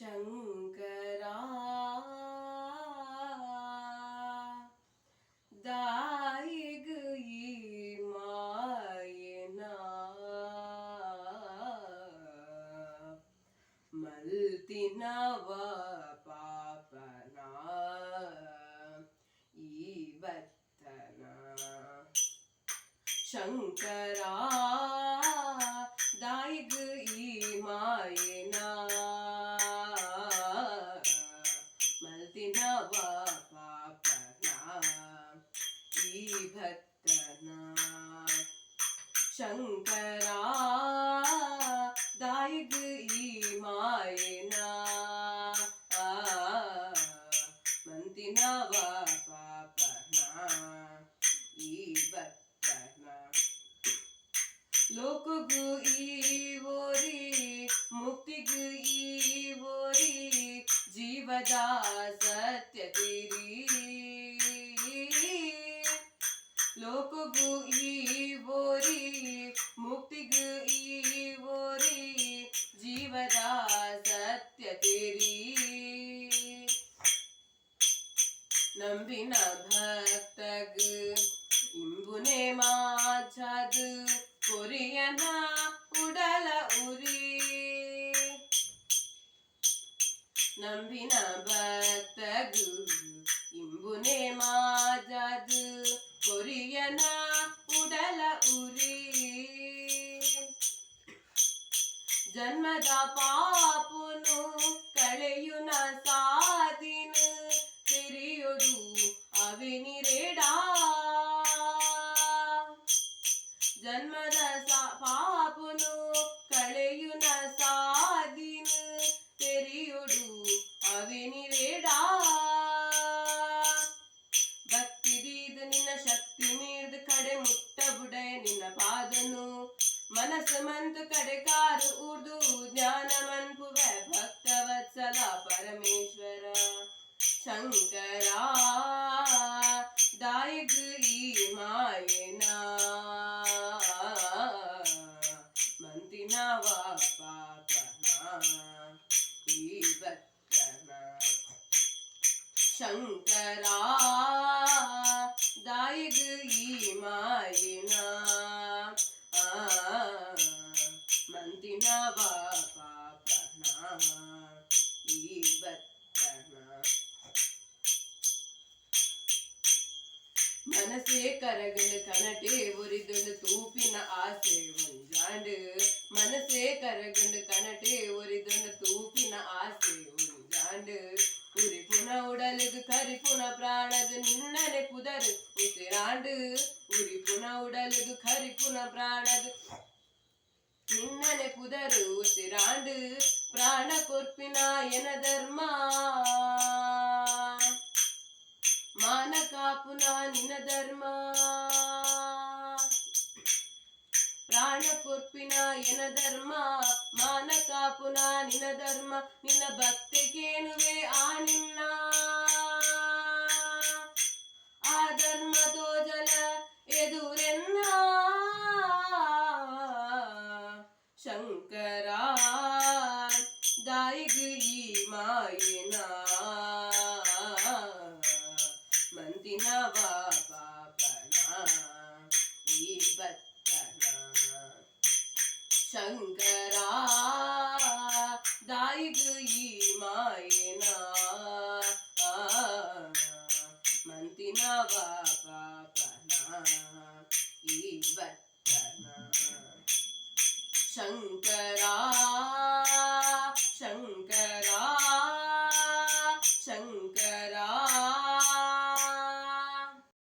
शंकरा दायग मायना मल्तिनव पापना ईवत्तना शंकरा दायग मायना मल्तिनव पापना ईवत्तना शंकरा दायग मायना मल्तिनव पापना ईवत्तना लोकगु ईवोरी मुक्तिगु ईवोरी जीवದ सत्य तेरी लोकगु ईवोरी मुक्तिगु ईवोरी जीवದ सत्य तेरी ನಂಬಿನ ಭಕ್ತಗ ಇಂಬುನೆ ಮಾಚದ ಕೊರಿಯನ ಉಡಲ ಉರಿ ನಂಬಿನ ಭಕ್ತಗ ಇಂಬುನೆ ಮಾಜದ ಕೊರಿಯನ ಉಡಲ ಉರಿ ಜನ್ಮದ ಪಾಪುನು ಕಳೆಯುನ ಸಾದಿನ ತಿರಿಯೊಡು ಅವಿನಿರೇಡಾ ಜನ್ಮದ ಪಾಪುನು ಕಳೆಯುನ ಸಾದಿನ ತೆರಿಯೊಡು ಅವಿನಿರೇಡಾ ಭಕ್ತಿದೀದು ನಿನ್ನ ಶಕ್ತಿ ಮೀರ್ದು ಕಡೆ ಮುಟ್ಟ ಬುಡಯ ನಿನ್ನ ಪಾದನು ಮನಸ್ಸು ಮಂತು ಕಡೆ ಕಾರು ಉರ್ದು ಜ್ಞಾನ ಮನ್ಪುವೆ ಭಕ್ತವತ್ಸಲ ಪರಮೇಶ್ವರ ಶಂಕರಾ दायग मायना मंतिनव पापना ईवत्तना शंकरा दायग मायना मंतिनव पापना ईवत्तना मनसे करगल कनटे उरिदुंड तूपिन आसे उंजांड मनसे करगल कनटे उरिदुंड तूपिन आसे उंजांड उरिपुन उडलग करिपुन प्राणग निन्नने पुदर उसिरांड उरिपुन उडलग करिपुन प्राणग निन्नने पुदर उसिरांड प्राण कोर्पिन यन धर्म मान कापुना निन धर्म प्राण कोर्पिನ ಎನ ಧರ್ಮ ಮಾನ ಕಾಪುನ ನಿನ ಧರ್ಮ ನಿನ್ನ ಭಕ್ತಿಗೇನುವೆ ಆ ನಿನ್ನ ಆ ಧರ್ಮ ತೋಜಲ ಎದುರೆನ್ನ ಶಂಕರ दायग मायना मंतिनव पापना ईवत्तना शंकरा दायग मायना मंतिनव पापना ईवत्तना शंकरा